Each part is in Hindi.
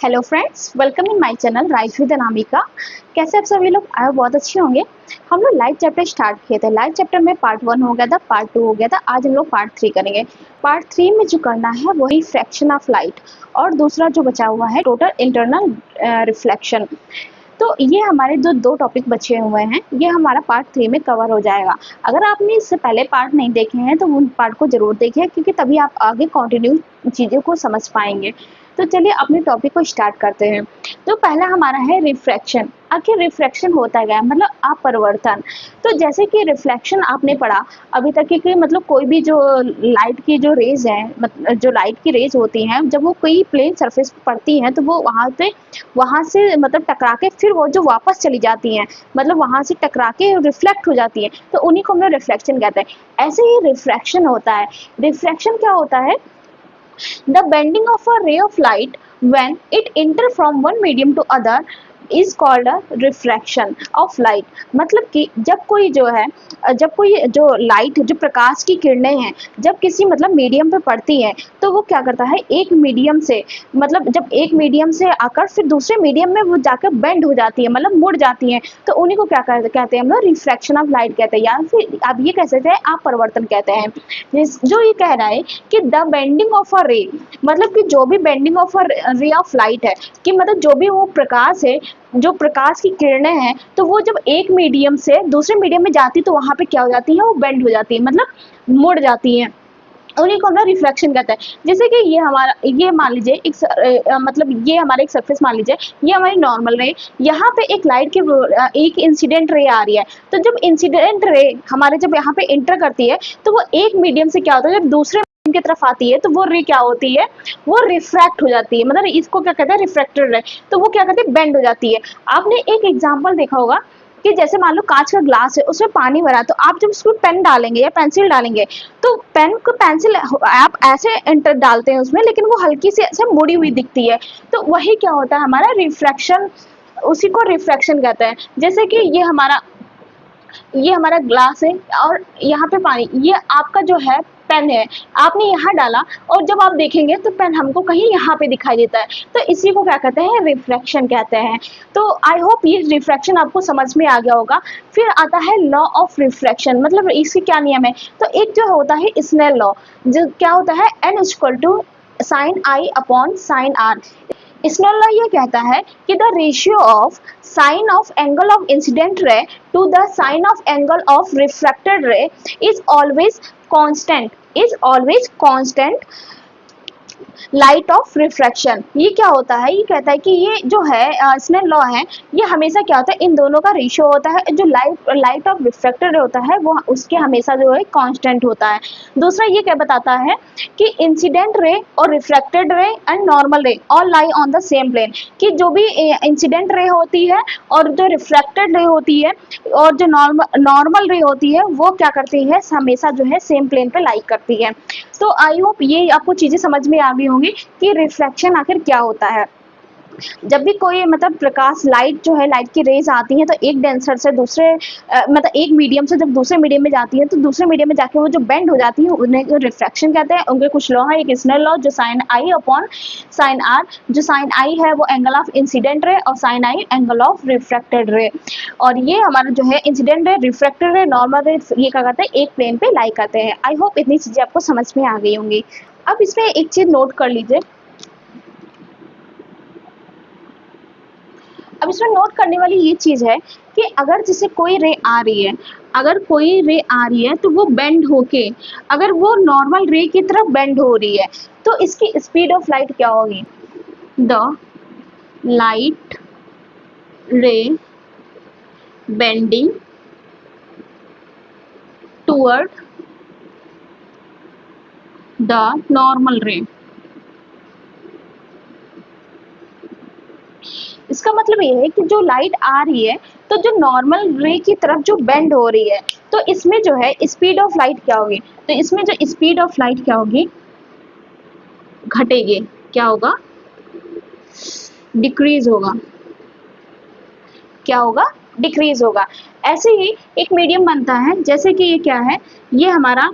Hello friends, welcome in my channel rise with Anamika. कैसे आप सभी लोग? आए बहुत अच्छे होंगे। हम लोग लाइव चैप्टर स्टार्ट किए थे। लाइव चैप्टर में पार्ट 1 हो गया था, पार्ट 2 हो गया था। आज हम लोग पार्ट 3 करेंगे। पार्ट 3 में जो करना है वही फ्रैक्शन ऑफ लाइट, और दूसरा जो बचा हुआ है टोटल इंटरनल रिफ्लेक्शन। तो ये हमारे जो दो टॉपिक बचे हुए हैं ये हमारा पार्ट 3 में कवर हो जाएगा। अगर आपने इससे पहले पार्ट नहीं देखे हैं तो उन पार्ट को जरूर देखिए, क्योंकि तभी आप आगे कंटिन्यू चीज़ों को समझ पाएंगे। तो चलिए अपने टॉपिक को स्टार्ट करते हैं। तो पहला हमारा है रिफ्रैक्शन। आखिर रिफ्रैक्शन होता क्या है, मतलब अपरिवर्तन। तो जैसे कि रिफ्लेक्शन आपने पढ़ा अभी तक कि मतलब कोई भी जो लाइट की जो रेज है, मतलब जो लाइट की रेज होती हैं, जब वो कोई प्लेन सरफेस पर पड़ती हैं तो वो वहाँ से मतलब टकरा के फिर वो जो वापस चली जाती हैं, मतलब वहाँ से टकरा के रिफ्लेक्ट हो जाती हैं, तो उन्हीं को हम लोग रिफ्लेक्शन कहते हैं। ऐसे ही रिफ्रैक्शन होता है। रिफ्रैक्शन क्या होता है? The bending of a ray of light when it enter from one medium to other is called a refraction of light। मतलब कि जब कोई जो है, जब कोई जो लाइट, जो प्रकाश की किरणें हैं, जब किसी मतलब मीडियम पे पड़ती हैं तो वो क्या करता है, एक मीडियम से मतलब जब एक मीडियम से आकर फिर दूसरे मीडियम में वो जाकर बेंड हो जाती है, मतलब मुड़ जाती हैं, तो उन्हीं को क्या कहते हैं हम लोग? रिफ्रैक्शन ऑफ लाइट कहते हैं, या फिर आप ये कह सकते हैं आप परिवर्तन कहते हैं। जो ये कह रहा है कि द बेंडिंग ऑफ अ रे, मतलब कि जो भी bending of a ray of light है, कि मतलब जो भी वो प्रकाश है, जो प्रकाश की किरणें हैं, तो वो जब एक मीडियम से दूसरे मीडियम में जाती तो वहां पे क्या हो जाती है, वो बेंड हो जाती है, मतलब मुड़ जाती है। उन्हीं को हम लोग रिफ्लेक्शन कहते हैं। जैसे कि ये हमारा, ये मान लीजिए मतलब ये हमारा एक सरफेस मान लीजिए, ये हमारी नॉर्मल रे, यहाँ पे एक लाइट की एक इंसिडेंट रे आ रही है। तो जब इंसिडेंट रे हमारे जब यहाँ पे इंटर करती है तो वो एक मीडियम से क्या होता है, जब दूसरे मीडियम की तरफ आती है तो वो रे क्या होती है, वो रिफ्रैक्ट हो जाती है, मतलब इसको क्या कहते हैं, रिफ्रैक्टेड रे। तो वो क्या कहते हैं, बेंड हो जाती है। आपने एक एग्जाम्पल देखा होगा कि जैसे मान लो कांच का ग्लास है, उसमें पानी भरा, तो आप जब उसमें पेन डालेंगे या पेंसिल डालेंगे तो पेन को पेंसिल आप ऐसे इंटर डालते हैं उसमें, लेकिन वो हल्की सी ऐसे मुड़ी हुई दिखती है। तो वही क्या होता है, हमारा रिफ्रैक्शन, उसी को रिफ्रैक्शन कहते हैं। जैसे कि ये हमारा ग्लास है और यहाँ पे पानी, ये आपका जो है पेन है, आपने यहाँ डाला और जब आप देखेंगे तो पेन हमको कहीं यहाँ पे दिखाई देता है, तो इसी को क्या कहते हैं, रिफ्रैक्शन कहते हैं। तो आई होप ये रिफ्रैक्शन आपको समझ में आ गया होगा। फिर आता है लॉ ऑफ रिफ्रैक्शन, मतलब इसके क्या नियम है। तो एक जो होता है स्नेल लॉ, जो क्या होता है, n equal to sine i upon sine r. Snell law ये कहता है कि the ratio of sine of angle of incident ray to the sine of angle of refracted ray is always constant light of refraction. ये क्या होता है, ये कहता है कि ये जो है स्नेल लॉ है, ये हमेशा क्या होता है, इन दोनों का रेशियो होता है, जो लाइट ऑफ रिफ्रैक्टेड होता है वो उसके हमेशा जो है कांस्टेंट होता है। दूसरा ये क्या बताता है कि इंसिडेंट रे और refracted ray and normal ray all lie on the same plane, कि जो भी इंसिडेंट रे होती है और जो रिफ्रैक्टेड रे होती है और जो नॉर्मल रे होती है वो क्या करती है, हमेशा जो है सेम प्लेन पे लाई करती है। तो आई होप ये आपको चीजें समझ में आ गई होंगी कि रिफ्लेक्शन आखिर क्या होता है। जब भी कोई मतलब प्रकाश, लाइट जो है, लाइट की रेज आती है तो एक डेंसर से दूसरे मतलब एक मीडियम से जब दूसरे मीडियम में जाती है तो दूसरे मीडियम में जाके वो जो बेंड हो जाती है उन्हें रिफ्रैक्शन कहते हैं। उनके कुछ लॉ है, एक स्नेल लॉ जो sine i upon sine r, जो साइन आई है वो एंगल ऑफ इंसिडेंट रे और sine i angle of refracted ray. और ये हमारा जो है इंसिडेंट रे, रिफ्रैक्टेड रे, नॉर्मल रे, ये क्या कहते हैं, एक प्लेन पे लाई करते हैं। आई होप इतनी चीजें आपको समझ में आ गई होंगी। अब इसमें एक चीज नोट कर लीजिए, अब इसमें नोट करने वाली ये चीज है कि अगर जैसे कोई रे आ रही है, अगर कोई रे आ रही है तो वो बेंड होके, अगर वो नॉर्मल रे की तरफ बेंड हो रही है तो इसकी स्पीड ऑफ लाइट क्या होगी, द लाइट रे बेंडिंग टूवर्ड द नॉर्मल रे। इसका मतलब ये है कि जो लाइट आ रही है तो जो नॉर्मल रे की तरफ जो बेंड हो रही है, तो इसमें जो है स्पीड ऑफ लाइट क्या होगी, तो इसमें जो स्पीड ऑफ लाइट क्या होगी, घटेगी। क्या होगा, डिक्रीज होगा। क्या होगा, डिक्रीज होगा। ऐसे ही एक मीडियम बनता है, जैसे कि ये क्या है, ये हमारा,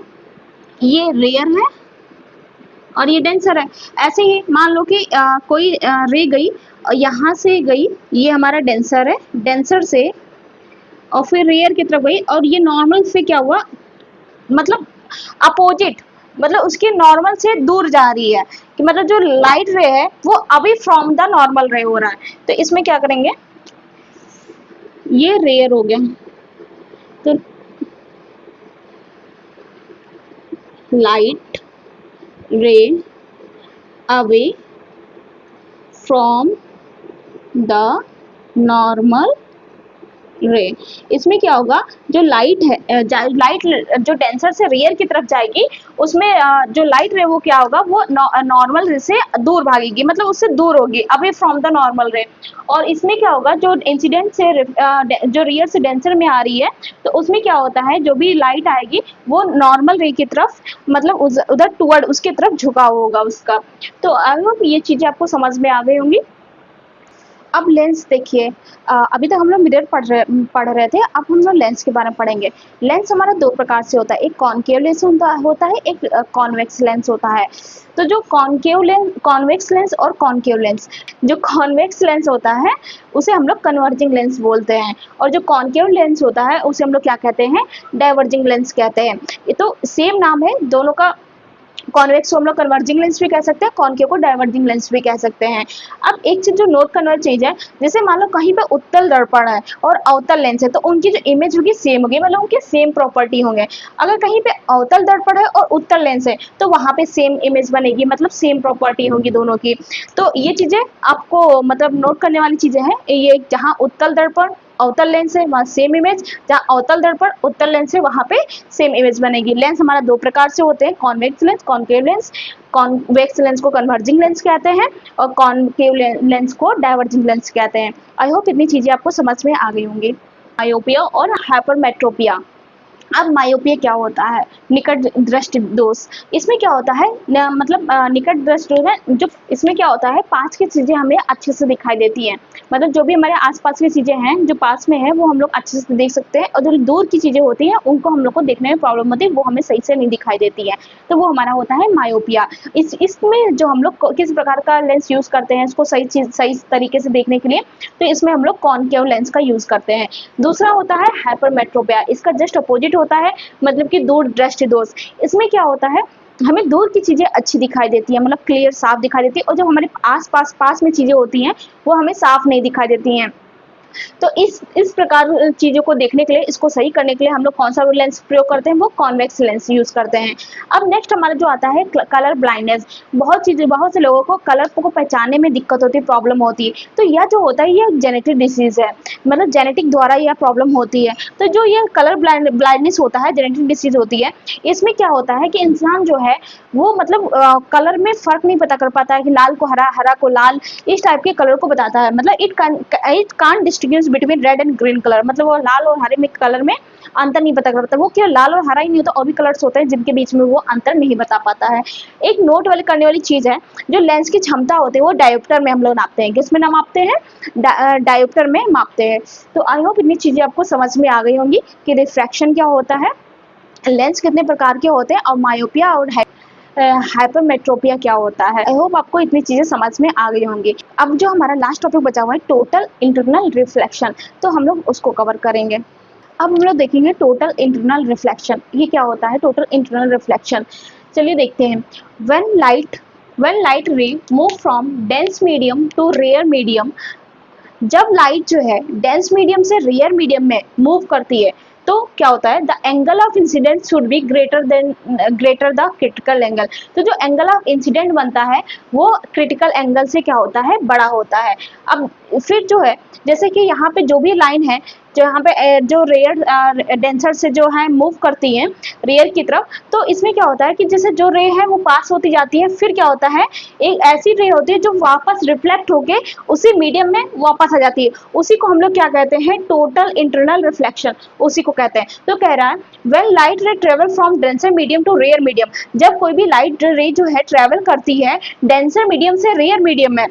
ये रेयर है और ये डेंसर है। ऐसे ही मान लो कि कोई रे गई और यहाँ से गई, ये हमारा डेंसर है, डेंसर से और फिर रेयर की तरफ गई और ये नॉर्मल से क्या हुआ, मतलब अपोजिट, मतलब उसके नॉर्मल से दूर जा रही है, कि मतलब जो लाइट रे है वो अभी फ्रॉम द नॉर्मल रे हो रहा है। तो इसमें क्या करेंगे, ये रेयर हो गया, तो लाइट रे अवे फ्रॉम द नॉर्मल रे। इसमें क्या होगा, जो लाइट है लाइट जो डेंसर से रेयर की तरफ जाएगी, उसमें जो लाइट रे वो क्या होगा, वो नॉर्मल रे से दूर भागेगी, मतलब उससे दूर होगी, अवे फ्रॉम द नॉर्मल रे। और इसमें क्या होगा, जो इंसिडेंट से जो रेयर से डेंसर में आ रही है, तो उसमें क्या होता है, जो भी लाइट आएगी वो नॉर्मल रे की तरफ, मतलब उधर टुवर्ड उसके तरफ झुकाव होगा उसका। तो आई होप ये चीजें आपको समझ में आ गई होंगी। अब लेंस देखिए, अभी तक हम लोग मिरर पढ़ रहे थे, अब हम लोग लेंस के बारे में पढ़ेंगे। लेंस हमारा दो प्रकार से होता है, एक कॉनकेव लेंस होता है, एक कॉन्वेक्स लेंस होता है। तो जो कॉन्वेक्स लेंस और कॉनकेव लेंस, जो कॉन्वेक्स लेंस होता है उसे हम लोग कन्वर्जिंग लेंस बोलते हैं, और जो कॉनकेव लेंस होता है उसे हम लोग क्या कहते हैं, डाइवर्जिंग लेंस कहते हैं। ये तो सेम नाम है दोनों का, कॉन्वेक्स को हम लोग कन्वर्जिंग लेंस भी कह सकते हैं, कॉनकेव को डाइवर्जिंग लेंस भी कह सकते हैं। अब एक चीज जो नोट करने वाली चीज है, जैसे मान लो कहीं पे उत्तल दर्पण है और अवतल लेंस है, तो उनकी जो इमेज होगी सेम होगी, मतलब उनके सेम प्रॉपर्टी होंगे। अगर कहीं पे अवतल दर्पण है और उत्तल लेंस है, तो वहां पे सेम इमेज बनेगी, मतलब सेम प्रॉपर्टी होगी दोनों की। तो ये चीजें आपको मतलब नोट करने वाली चीजें हैं, ये जहाँ उत्तल दर्पण अवतल लेंस है वहाँ सेम इमेज, जहाँ अवतल दर्पण उत्तल लेंस है वहाँ पे सेम इमेज बनेगी। लेंस हमारा दो प्रकार से होते हैं, convex lens, concave lens. Convex lens को कन्वर्जिंग लेंस कहते हैं और कॉनकेव लेंस को डाइवर्जिंग लेंस कहते हैं। आई होप इतनी चीजें आपको समझ में आ गई होंगी। मायोपिया और हाइपरमेट्रोपिया। अब मायोपिया क्या होता है, निकट दृष्टि दोष। इसमें क्या होता है मतलब निकट दृष्टि दोष है, जो इसमें क्या होता है, पास की चीजें हमें अच्छे से दिखाई देती हैं, मतलब जो भी हमारे आसपास की चीजें हैं जो पास में है वो हम लोग अच्छे से देख सकते हैं, और जो दूर की चीजें होती हैं उनको हम लोग को देखने में प्रॉब्लम होती है, वो हमें सही से नहीं दिखाई देती है, तो वो हमारा होता है मायोपिया। इसमें जो हम लोग किस प्रकार का लेंस यूज करते हैं इसको सही तरीके से देखने के लिए, तो इसमें हम लोग कॉनकेव लेंस का यूज करते हैं। दूसरा होता है हाइपरमेट्रोपिया, इसका जस्ट अपोजिट होता है, मतलब कि दूर दृष्टि दोष। इसमें क्या होता है, हमें दूर की चीजें अच्छी दिखाई देती है, मतलब क्लियर साफ दिखाई देती है, और जो हमारे आस पास में चीजें होती हैं वो हमें साफ नहीं दिखाई देती हैं। तो इस प्रकार चीजों को देखने के लिए, इसको सही करने के लिए हम लोग कौन सा लेंस प्रयोग करते हैं, वो कॉन्वेक्स लेंस यूज करते हैं। अब नेक्स्ट हमारा जो आता है कलर ब्लाइंडनेस। बहुत से लोगों को कलर को पहचानने में दिक्कत होती है, प्रॉब्लम होती है, तो यह जो होता है ये जेनेटिक डिसीज है, मतलब जेनेटिक द्वारा यह प्रॉब्लम होती है। तो जो ये कलर ब्लाइंडनेस होता है, जेनेटिक डिसीज होती है, इसमें क्या होता है कि इंसान जो है वो मतलब कलर में फर्क नहीं पता कर पाता है, कि लाल को हरा, हरा को लाल, इस टाइप के कलर को बताता है, मतलब it can't distinguish between red and green colour, मतलब वो लाल और हरे में कलर में अंतर नहीं पता कर पाता। वो क्या लाल और हरा ही नहीं होता, और भी कलर्स होते हैं जिनके बीच में वो अंतर नहीं बता पाता है। एक नोट वाली करने वाली चीज है, जो लेंस की क्षमता होती है वो डायोप्टर में हम लोग नापते हैं। किसमें ना मापते हैं, डायोप्टर में मापते हैं। तो आई होप इतनी चीजें आपको समझ में आ गई होंगी कि रिफ्रैक्शन क्या होता है, लेंस कितने प्रकार के होते हैं, और मायोपिया और हाइपरमेट्रोपिया क्या होता है। आई होप आपको इतनी चीजें समझ में आ गई होंगी। अब जो हमारा लास्ट टॉपिक बचा हुआ है, टोटल इंटरनल रिफ्लेक्शन, तो हम लोग उसको कवर करेंगे। अब हम लोग देखेंगे टोटल इंटरनल रिफ्लेक्शन, ये क्या होता है टोटल इंटरनल रिफ्लेक्शन। चलिए देखते हैं। When light ray move from dense medium to rare medium, जब लाइट जो है डेंस मीडियम से रेयर मीडियम में मूव करती है, तो क्या होता है, the angle of incident should be greater the critical angle. तो जो एंगल ऑफ इंसिडेंट बनता है वो क्रिटिकल एंगल से क्या होता है, बड़ा होता है। अब फिर जो है, जैसे कि यहाँ पे जो भी लाइन है, जो यहाँ पे जो रेयर डेंसर से जो है मूव करती है रेयर की तरफ, तो इसमें क्या होता है कि जैसे जो रे है वो पास होती जाती है, फिर क्या होता है, एक ऐसी रे होती है जो वापस रिफ्लेक्ट होके उसी मीडियम में वापस आ जाती है, उसी को हम लोग क्या कहते हैं, टोटल इंटरनल रिफ्लेक्शन, उसी को कहते हैं। तो कह रहा है when light ray travel from denser medium to rare medium, जब कोई भी लाइट रे जो है ट्रेवल करती है डेंसर मीडियम से रेयर मीडियम में,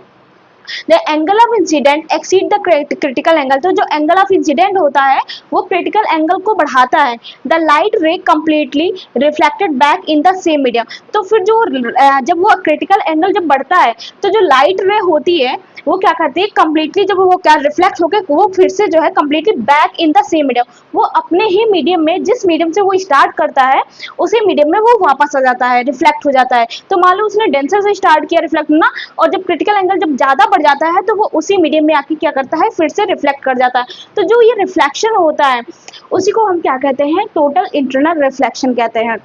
the angle of incident exceed the critical angle. तो जो एंगल ऑफ इंसिडेंट होता है वो क्रिटिकल एंगल को बढ़ाता है। द लाइट रे completely reflected back in the same medium. तो फिर जो जब वो क्रिटिकल एंगल जब बढ़ता है तो जो लाइट रे होती है वो क्या करती है, कंप्लीटली जब वो क्या रिफ्लेक्ट होकर वो फिर से जो है completely back in the same medium, वो अपने ही मीडियम में, जिस मीडियम से वो स्टार्ट करता है उसी मीडियम में वो वापस आ जाता है, रिफ्लेक्ट हो जाता है। तो मान लो उसने डेंसर से स्टार्ट किया रिफ्लेक्ट होना, और जब क्रिटिकल एंगल जब ज्यादा बढ़ जाता है तो वो उसी मीडियम में आके क्या करता है, फिर से रिफ्लेक्ट कर जाता है। तो जो ये रिफ्लेक्शन होता है उसी को हम क्या कहते हैं, टोटल इंटरनल रिफ्लेक्शन कहते हैं।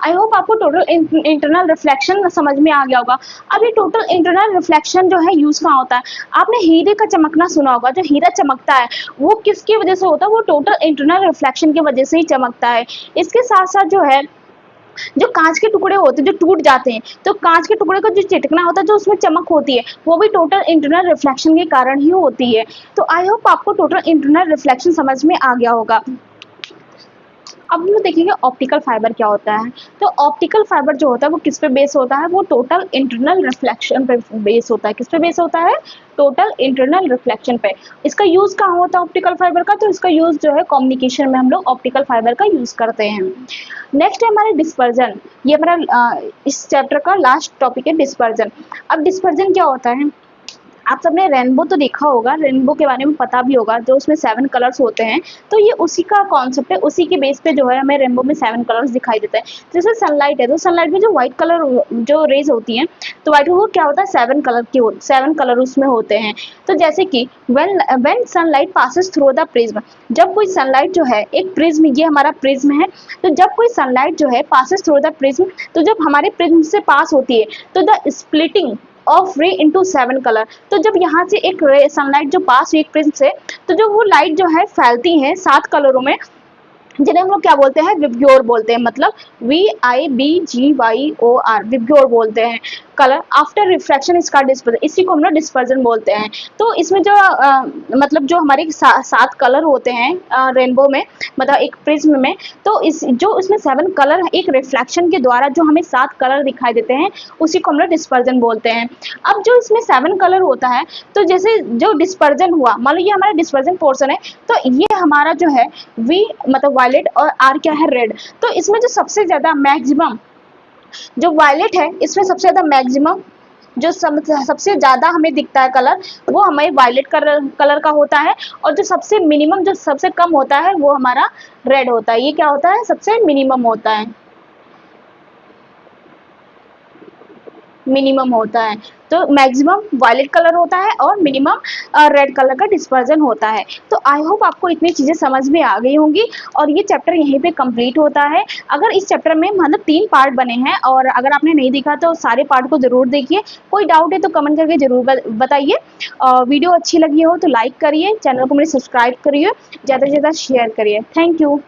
आई होप आपको टोटल इंटरनल रिफ्लेक्शन समझ में आ गया होगा। अब ये टोटल इंटरनल रिफ्लेक्शन जो है यूज कहाँ होता है, आपने हीरे का चमकना सुना होगा। जो हीरा चमकता है वो किसकी वजह से होता है, वो टोटल इंटरनल रिफ्लेक्शन की वजह से ही चमकता है। इसके साथ साथ जो है जो कांच के टुकड़े होते हैं जो टूट जाते हैं, तो कांच के टुकड़े का जो चिटकना होता है, जो उसमें चमक होती है, वो भी टोटल इंटरनल रिफ्लेक्शन के कारण ही होती है। तो आई होप आपको टोटल इंटरनल रिफ्लेक्शन समझ में आ गया होगा। अब हम लोग देखेंगे ऑप्टिकल फाइबर क्या होता है। तो ऑप्टिकल फाइबर जो होता है वो किस पे बेस होता है, वो टोटल इंटरनल रिफ्लेक्शन पे बेस होता है। किस पे बेस होता है, टोटल इंटरनल रिफ्लेक्शन पे। इसका यूज कहाँ होता है ऑप्टिकल फाइबर का, तो इसका यूज जो है कम्युनिकेशन में हम लोग ऑप्टिकल फाइबर का यूज करते हैं। नेक्स्ट है हमारे डिस्पर्जन। ये हमारा इस चैप्टर का लास्ट टॉपिक है डिस्पर्जन। अब डिस्पर्जन क्या होता है, आप सबने रेनबो तो देखा होगा, रेनबो के बारे में पता भी होगा, जो उसमें 7 कलर्स होते हैं। तो ये उसी का कॉन्सेप्ट है, उसी के बेस पे जो है हमें रेनबो में 7 कलर्स दिखाई देते हैं। जैसे सनलाइट है तो सनलाइट में जो व्हाइट कलर जो रेज होती हैं, तो व्हाइट वो क्या होता है, 7 कलर उसमें होते हैं। तो जैसे कि when sunlight passes through the prism, जब कोई सनलाइट जो है एक प्रिज्म, ये हमारा प्रिज्म है, तो जब कोई सनलाइट जो है पासेस थ्रू द प्रिज्म, तो जब हमारे प्रिज्म से पास होती है तो द स्प्लिटिंग ऑफ रे इनटू 7 कलर। तो जब यहाँ से एक रे सनलाइट जो पास हुई एक प्रिज्म से, तो जो वो लाइट जो है फैलती है 7 कलरों में, जिन्हें हम लोग क्या बोलते हैं, विब्ग्योर बोलते हैं। मतलब VIBGYOR, विब्ग्योर बोलते हैं। कलर आफ्टर रिफ्रैक्शन इसका डिस्पर्जन, इसी को हम लोग डिस्पर्जन बोलते हैं। तो इसमें जो मतलब जो हमारे 7 कलर होते हैं रेनबो में, मतलब एक प्रिज्म में, तो इस जो इसमें 7 कलर एक रिफ्लेक्शन के द्वारा जो हमें 7 कलर दिखाई देते हैं उसी को हम लोग डिस्पर्जन बोलते हैं। अब जो इसमें 7 कलर होता है, तो जैसे जो डिस्पर्जन हुआ, मान लो ये हमारा डिस्पर्जन पोर्शन है, तो ये हमारा जो है V मतलब वायलेट और R क्या है, रेड। तो इसमें जो सबसे ज्यादा मैक्सिमम जो वायलेट है, इसमें सबसे ज्यादा मैक्सिमम जो सबसे ज्यादा हमें दिखता है कलर, वो हमें वायलेट कलर का होता है। और जो सबसे मिनिमम, जो सबसे कम होता है, वो हमारा रेड होता है। ये क्या होता है, सबसे मिनिमम होता है, मिनिमम होता है। तो मैक्सिमम वायलेट कलर होता है और मिनिमम रेड कलर का डिस्पर्जन होता है। तो आई होप आपको इतनी चीजें समझ में आ गई होंगी, और ये चैप्टर यहीं पे कंप्लीट होता है। अगर इस चैप्टर में मतलब 3 पार्ट बने हैं, और अगर आपने नहीं देखा तो सारे पार्ट को जरूर देखिए। कोई डाउट है तो कमेंट करके जरूर बताइए। वीडियो अच्छी लगी हो तो लाइक करिए, चैनल को मेरे सब्सक्राइब करिए, ज़्यादा से ज़्यादा शेयर करिए। Thank you.